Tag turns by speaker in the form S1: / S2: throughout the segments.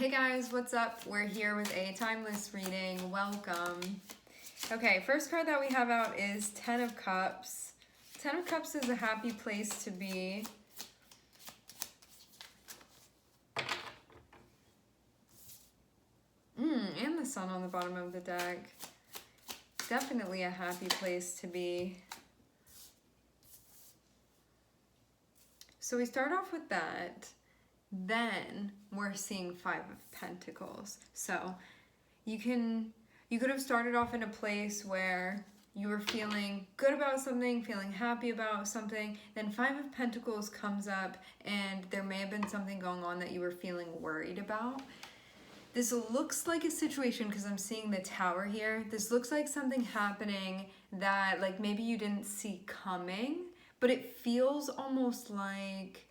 S1: Hey guys, what's up? We're here with a timeless reading. Welcome. Okay, first card that we have out is Ten of Cups. Ten of Cups is a happy place to be. And the Sun on the bottom of the deck. Definitely a happy place to be. So we start off with that. Then we're seeing Five of Pentacles. So you could have started off in a place where you were feeling good about something, feeling happy about something. Then Five of Pentacles comes up and there may have been something going on that you were feeling worried about. This looks like a situation, because I'm seeing the Tower here. This looks like something happening that like maybe you didn't see coming, but it feels almost like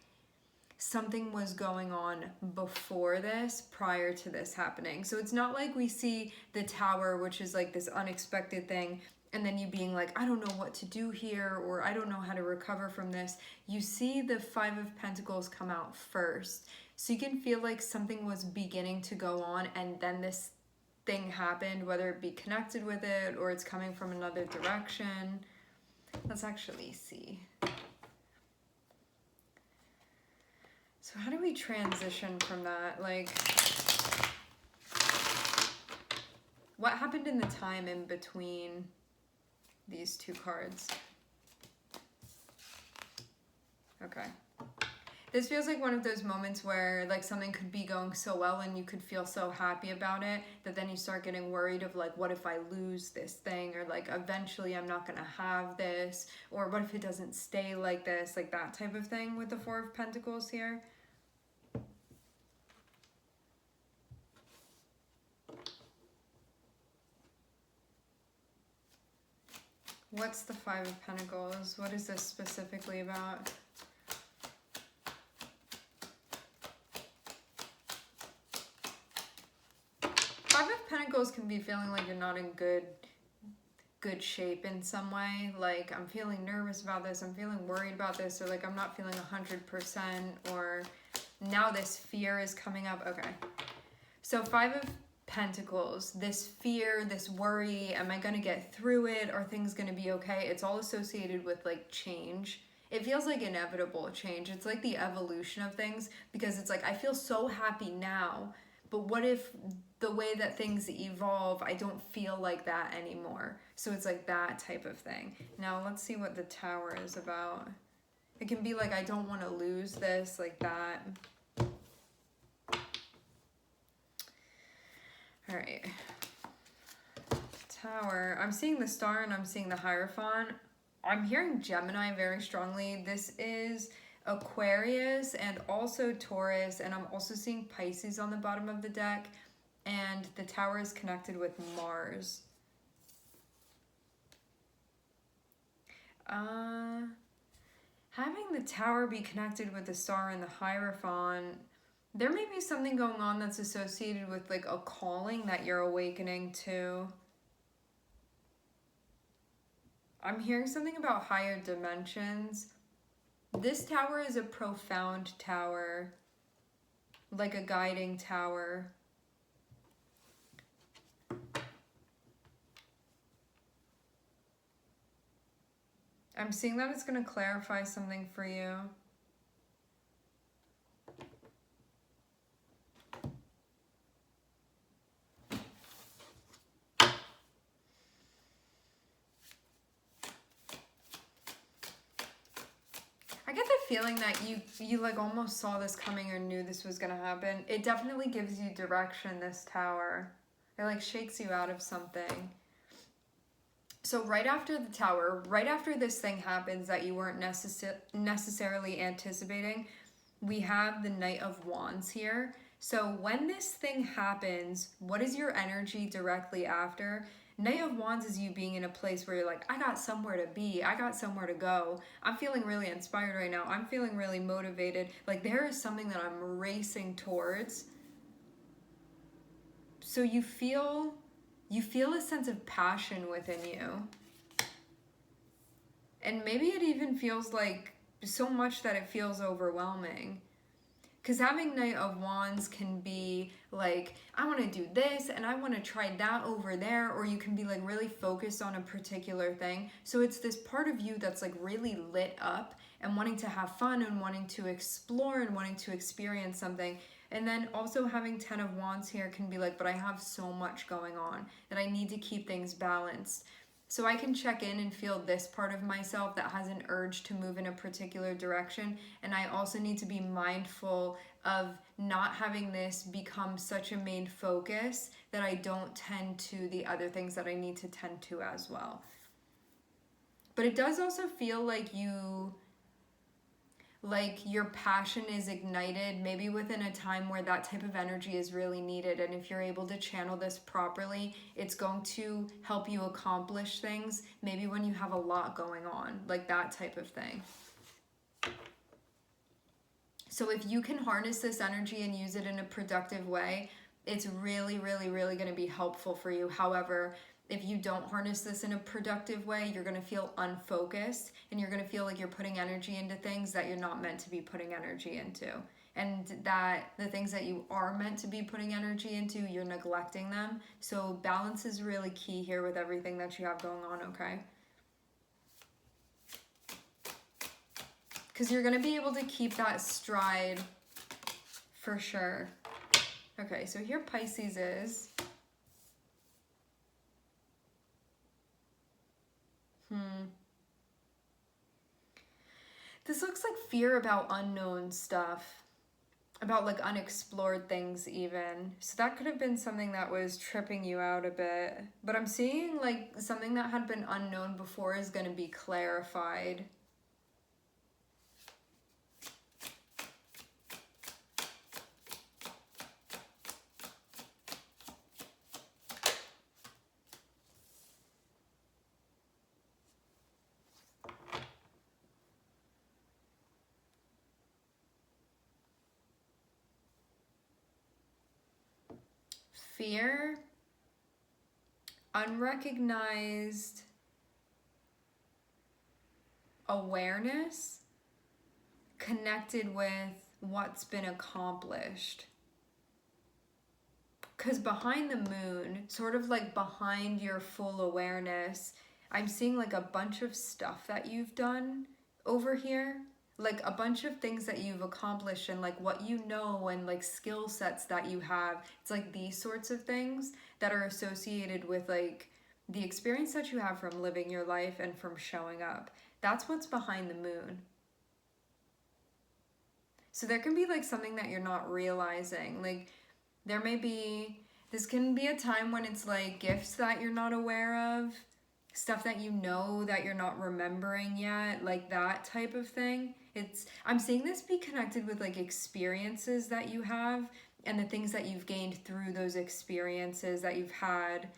S1: something was going on before this, prior to this happening. So it's not like we see the Tower, which is like this unexpected thing, and then you being like, I don't know what to do here, or I don't know how to recover from this. You see the Five of Pentacles come out first. So you can feel like something was beginning to go on, and then this thing happened, whether it be connected with it or it's coming from another direction. Let's actually see. So how do we transition from that? Like, what happened in the time in between these two cards? Okay. This feels like one of those moments where like something could be going so well and you could feel so happy about it that then you start getting worried of like, what if I lose this thing? Or like, eventually I'm not gonna have this, or what if it doesn't stay like this? Like that type of thing with the Four of Pentacles here. What's the Five of Pentacles? What is this specifically about? Five of Pentacles can be feeling like you're not in good shape in some way. Like, I'm feeling nervous about this, I'm feeling worried about this, or like I'm not feeling 100%, or now this fear is coming up. Okay. So Five of Pentacles, this fear, this worry, am I going to get through it? Are things going to be okay? It's all associated with like change. It feels like inevitable change. It's like the evolution of things, because it's like, I feel so happy now, but what if the way that things evolve, I don't feel like that anymore? So it's like that type of thing. Now let's see what the Tower is about. It can be like, I don't want to lose this, like that. All right. Tower. I'm seeing the Star and I'm seeing the Hierophant. I'm hearing Gemini very strongly. This is Aquarius and also Taurus, and I'm also seeing Pisces on the bottom of the deck, and the Tower is connected with Mars. Having the Tower be connected with the Star and the Hierophant, there may be something going on that's associated with like a calling that you're awakening to. I'm hearing something about higher dimensions. This tower is a profound tower, like a guiding tower. I'm seeing that it's going to clarify something for you. I get the feeling that you like almost saw this coming or knew this was going to happen. It definitely gives you direction, this Tower. It like shakes you out of something. So right after the Tower, right after this thing happens that you weren't necessarily anticipating, we have the Knight of Wands here. So when this thing happens, what is your energy directly after? Knight of Wands is you being in a place where you're like, I got somewhere to be, I got somewhere to go. I'm feeling really inspired right now. I'm feeling really motivated. Like, there is something that I'm racing towards. So you feel a sense of passion within you. And maybe it even feels like so much that it feels overwhelming. Because having Knight of Wands can be like, I want to do this and I want to try that over there, or you can be like really focused on a particular thing. So it's this part of you that's like really lit up and wanting to have fun and wanting to explore and wanting to experience something. And then also having 10 of Wands here can be like, but I have so much going on that I need to keep things balanced. So I can check in and feel this part of myself that has an urge to move in a particular direction. And I also need to be mindful of not having this become such a main focus that I don't tend to the other things that I need to tend to as well. But it does also feel like your passion is ignited maybe within a time where that type of energy is really needed, and if you're able to channel this properly, it's going to help you accomplish things maybe when you have a lot going on, like that type of thing. So if you can harness this energy and use it in a productive way, it's really, really, really going to be helpful for you. However, if you don't harness this in a productive way, you're going to feel unfocused and you're going to feel like you're putting energy into things that you're not meant to be putting energy into. And that the things that you are meant to be putting energy into, you're neglecting them. So balance is really key here with everything that you have going on, okay? Because you're going to be able to keep that stride for sure. Okay, so here Pisces is. This looks like fear about unknown stuff, about like unexplored things even. So that could have been something that was tripping you out a bit. But I'm seeing like something that had been unknown before is going to be clarified. Fear, unrecognized awareness connected with what's been accomplished. Because behind the moon, sort of like behind your full awareness, I'm seeing like a bunch of stuff that you've done over here. Like a bunch of things that you've accomplished and like what you know and like skill sets that you have. It's like these sorts of things that are associated with like the experience that you have from living your life and from showing up. That's what's behind the moon. So there can be like something that you're not realizing. Like there may be, this can be a time when it's like gifts that you're not aware of, stuff that you know that you're not remembering yet, like that type of thing. I'm seeing this be connected with like experiences that you have and the things that you've gained through those experiences that you've had.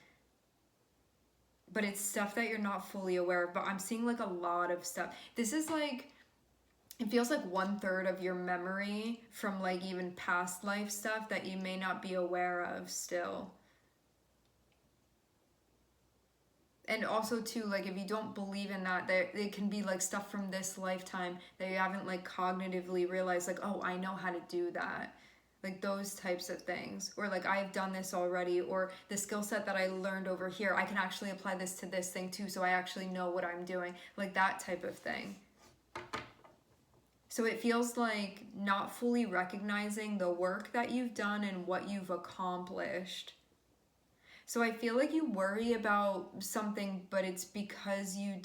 S1: But it's stuff that you're not fully aware of. But I'm seeing like a lot of stuff. This is like, it feels like 1/3 of your memory from like even past life stuff that you may not be aware of still. And also too, like if you don't believe in that, it can be like stuff from this lifetime that you haven't like cognitively realized, like, oh, I know how to do that. Like those types of things. Or like I've done this already, or the skill set that I learned over here, I can actually apply this to this thing too, so I actually know what I'm doing. Like that type of thing. So it feels like not fully recognizing the work that you've done and what you've accomplished. So I feel like you worry about something, but it's because you're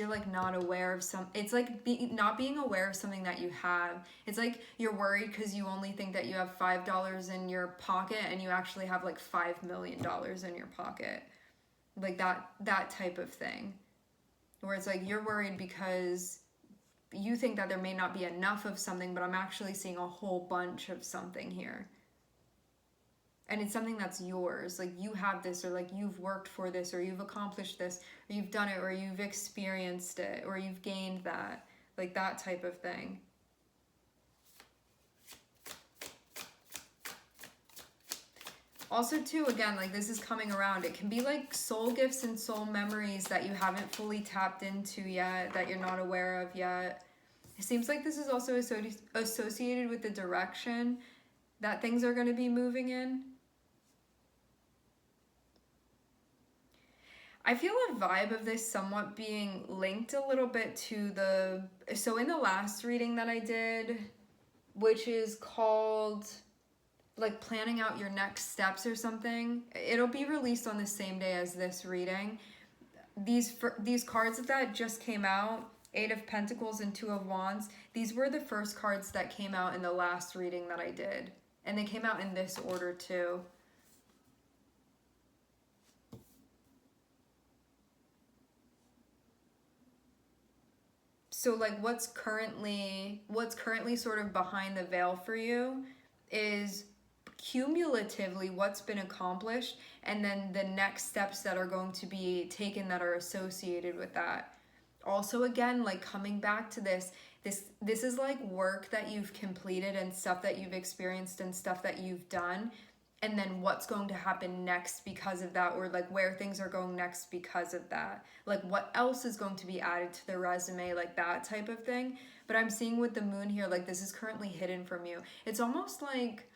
S1: like not aware of it's like not being aware of something that you have. It's like you're worried because you only think that you have $5 in your pocket and you actually have like $5 million in your pocket. Like that type of thing. Where it's like you're worried because you think that there may not be enough of something, but I'm actually seeing a whole bunch of something here. And it's something that's yours. Like you have this, or like you've worked for this, or you've accomplished this, or you've done it, or you've experienced it, or you've gained that. Like that type of thing. Also too, again, like this is coming around. It can be like soul gifts and soul memories that you haven't fully tapped into yet, that you're not aware of yet. It seems like this is also associated with the direction that things are going to be moving in. I feel a vibe of this somewhat being linked a little bit to so in the last reading that I did, which is called like planning out your next steps or something. It'll be released on the same day as this reading. These cards that just came out, Eight of Pentacles and Two of Wands, these were the first cards that came out in the last reading that I did. And they came out in this order too. So like what's currently sort of behind the veil for you is cumulatively what's been accomplished, and then the next steps that are going to be taken that are associated with that. Also, again, like coming back to this is like work that you've completed and stuff that you've experienced and stuff that you've done, and then what's going to happen next because of that, or like where things are going next because of that. Like what else is going to be added to the resume, like that type of thing. But I'm seeing with the moon here, like this is currently hidden from you. It's almost like,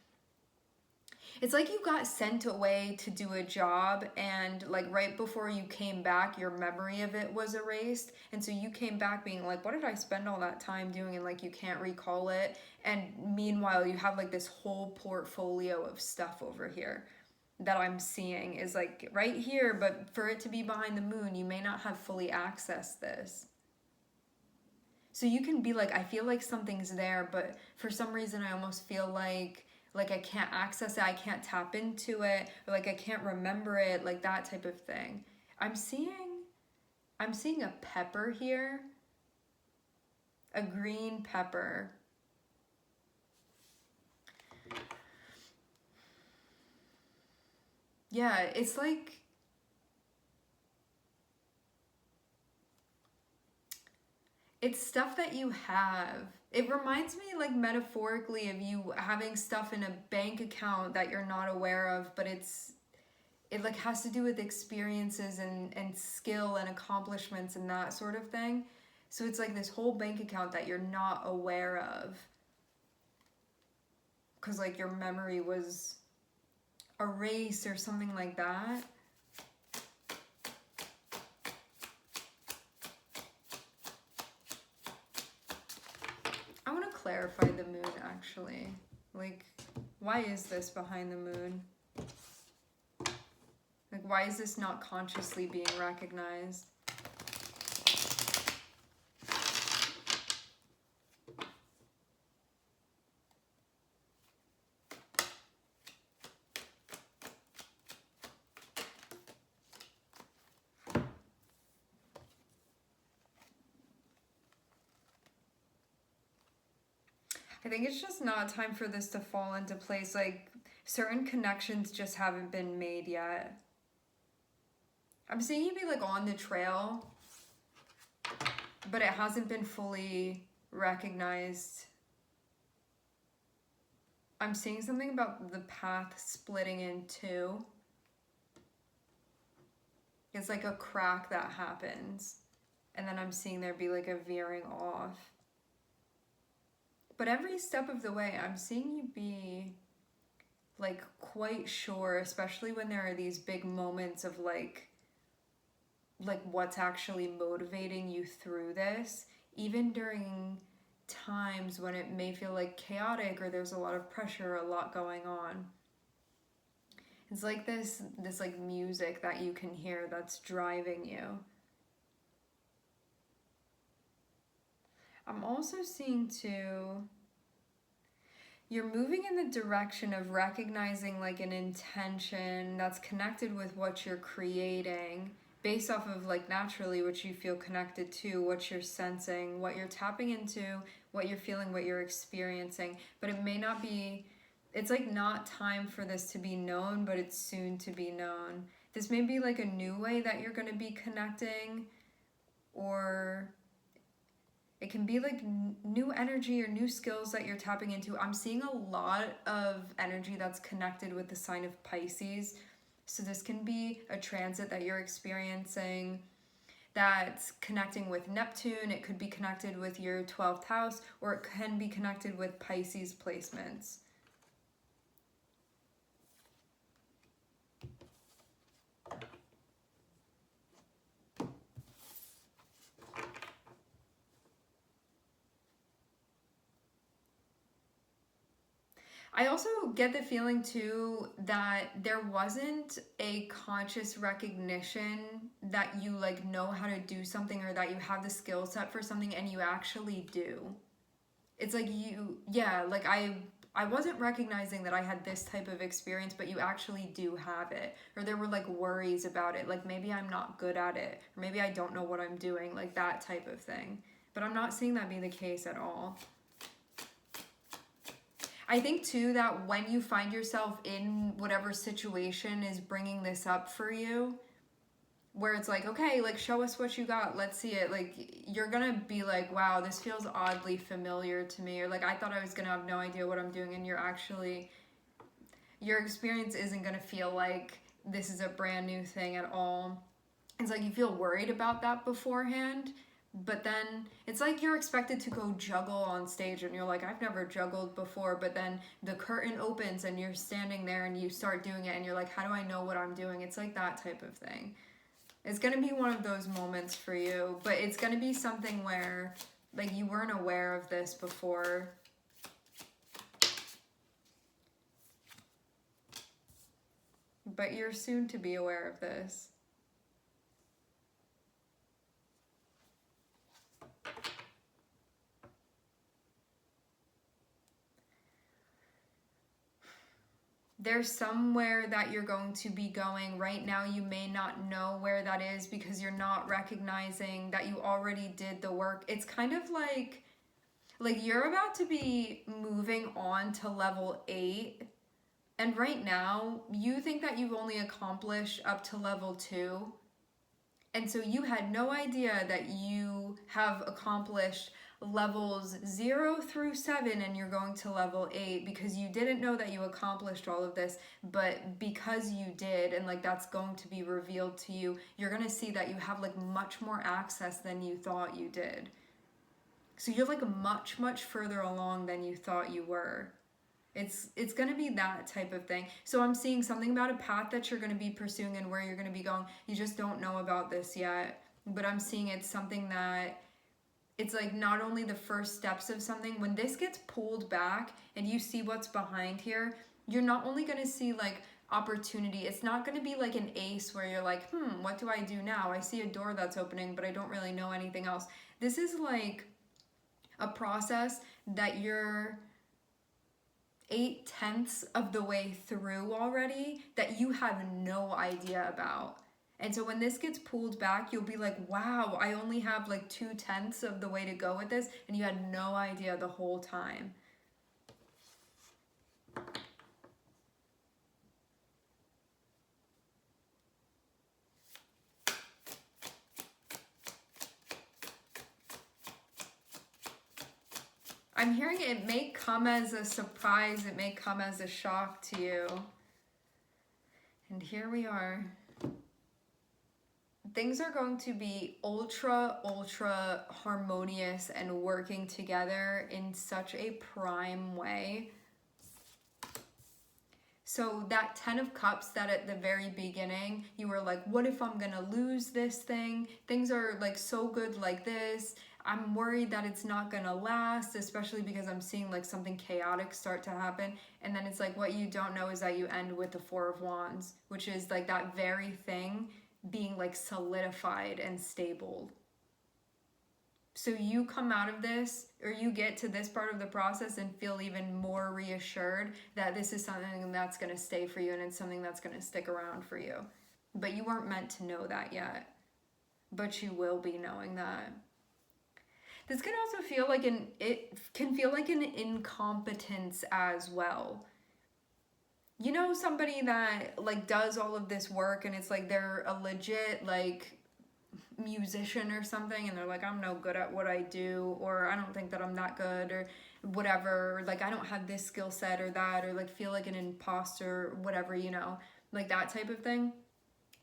S1: it's like you got sent away to do a job, and like right before you came back, your memory of it was erased. And so you came back being like, what did I spend all that time doing? And like you can't recall it. And meanwhile, you have like this whole portfolio of stuff over here that I'm seeing is like right here, but for it to be behind the moon, you may not have fully accessed this. So you can be like, I feel like something's there, but for some reason I almost feel like I can't access it, I can't tap into it, or like I can't remember it, like that type of thing. I'm seeing a pepper here. A green pepper. Yeah, it's like, it's stuff that you have. It reminds me like metaphorically of you having stuff in a bank account that you're not aware of, but it like has to do with experiences and skill and accomplishments and that sort of thing. So it's like this whole bank account that you're not aware of because like your memory was erased or something like that. I want to clarify the moon actually. Like, why is this behind the moon? Like, why is this not consciously being recognized? I think it's just not time for this to fall into place. Like, certain connections just haven't been made yet. I'm seeing you be like on the trail, but it hasn't been fully recognized. I'm seeing something about the path splitting in two. It's like a crack that happens. And then I'm seeing there be like a veering off. But every step of the way, I'm seeing you be like quite sure, especially when there are these big moments of like what's actually motivating you through this, even during times when it may feel like chaotic or there's a lot of pressure, a lot going on. It's like this like music that you can hear that's driving you. I'm also seeing too, you're moving in the direction of recognizing like an intention that's connected with what you're creating based off of like naturally what you feel connected to, what you're sensing, what you're tapping into, what you're feeling, what you're experiencing. But it may not be, it's like not time for this to be known, but it's soon to be known. This may be like a new way that you're going to be connecting, or it can be like new energy or new skills that you're tapping into. I'm seeing a lot of energy that's connected with the sign of Pisces. So this can be a transit that you're experiencing. that's connecting with Neptune. It could be connected with your 12th house, or it can be connected with Pisces placements. I also get the feeling too that there wasn't a conscious recognition that you like know how to do something, or that you have the skill set for something and you actually do. It's like like I wasn't recognizing that I had this type of experience, but you actually do have it. Or there were like worries about it, like maybe I'm not good at it, or maybe I don't know what I'm doing, like that type of thing. But I'm not seeing that be the case at all. I think too that when you find yourself in whatever situation is bringing this up for you, where it's like, okay, like show us what you got, let's see it, like you're gonna be like, wow, this feels oddly familiar to me, or like I thought I was gonna have no idea what I'm doing, and your experience isn't gonna feel like this is a brand new thing at all. It's like you feel worried about that beforehand, but then it's like you're expected to go juggle on stage, and you're like, I've never juggled before, but then the curtain opens and you're standing there and you start doing it and you're like, how do I know what I'm doing? It's like that type of thing. It's going to be one of those moments for you, but it's going to be something where like you weren't aware of this before. But you're soon to be aware of this. There's somewhere that you're going to be going. Right now you may not know where that is because you're not recognizing that you already did the work. It's kind of like you're about to be moving on to level 8, and right now you think that you've only accomplished up to level 2, and so you had no idea that you have accomplished levels 0 through 7, and you're going to level 8 because you didn't know that you accomplished all of this. But because you did, and like that's going to be revealed to you, you're going to see that you have like much more access than you thought you did. So you're like much further along than you thought you were. It's going to be that type of thing. So I'm seeing something about a path that you're going to be pursuing and where you're going to be going. You just don't know about this yet, but I'm seeing it's something that it's like not only the first steps of something. When this gets pulled back and you see what's behind here, you're not only going to see like opportunity. It's not going to be like an ace where you're like, what do I do now? I see a door that's opening, but I don't really know anything else. This is like a process that you're 8/10 of the way through already, that you have no idea about. And so when this gets pulled back, you'll be like, wow, I only have like 2/10 of the way to go with this, and you had no idea the whole time. I'm hearing it may come as a surprise, it may come as a shock to you. And here we are. Things are going to be ultra harmonious and working together in such a prime way. So that 10 of Cups that at the very beginning, you were like, what if I'm gonna lose this thing? Things are like so good like this. I'm worried that it's not gonna last, especially because I'm seeing like something chaotic start to happen. And then it's like, what you don't know is that you end with the 4 of Wands, which is like that very thing being like solidified and stable. So you come out of this, or you get to this part of the process and feel even more reassured that this is something that's going to stay for you, and it's something that's going to stick around for you. But you weren't meant to know that yet. But you will be knowing that. This can also feel like an incompetence as well. You know, somebody that like does all of this work and it's like they're a legit like musician or something, and they're like, I'm no good at what I do, or I don't think that I'm that good, or whatever, or like I don't have this skill set or that, or like feel like an imposter, or whatever, you know, like that type of thing.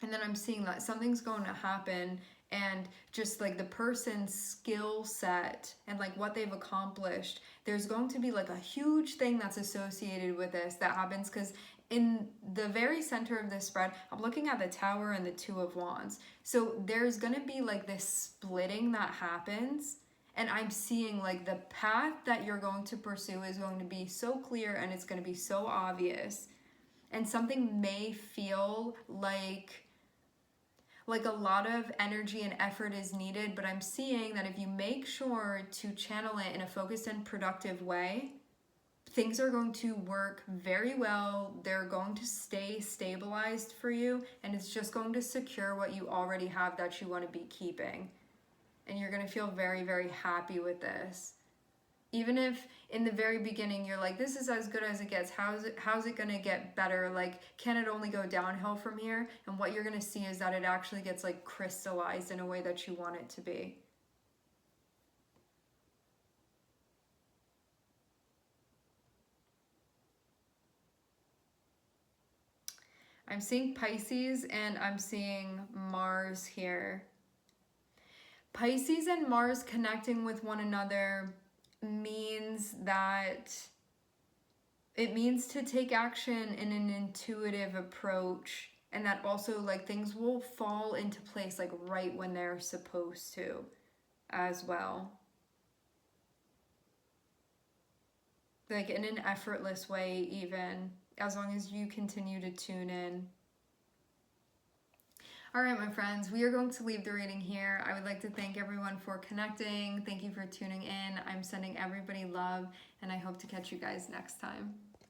S1: And then I'm seeing that something's going to happen, and just like the person's skill set and like what they've accomplished, there's going to be like a huge thing that's associated with this that happens, because in the very center of this spread, I'm looking at the Tower and the Two of Wands. So there's going to be like this splitting that happens. And I'm seeing like the path that you're going to pursue is going to be so clear and it's going to be so obvious. And something may feel like a lot of energy and effort is needed, but I'm seeing that if you make sure to channel it in a focused and productive way, things are going to work very well. They're going to stay stabilized for you, and it's just going to secure what you already have that you want to be keeping. And you're going to feel very, very happy with this. Even if in the very beginning you're like, this is as good as it gets, how's it going to get better? Like, can it only go downhill from here? And what you're going to see is that it actually gets like crystallized in a way that you want it to be. I'm seeing Pisces and I'm seeing Mars here. Pisces and Mars connecting with one another means that it means to take action in an intuitive approach, and that also like things will fall into place like right when they're supposed to as well. Like in an effortless way, even as long as you continue to tune in. All right, my friends, we are going to leave the reading here. I would like to thank everyone for connecting. Thank you for tuning in. I'm sending everybody love, and I hope to catch you guys next time.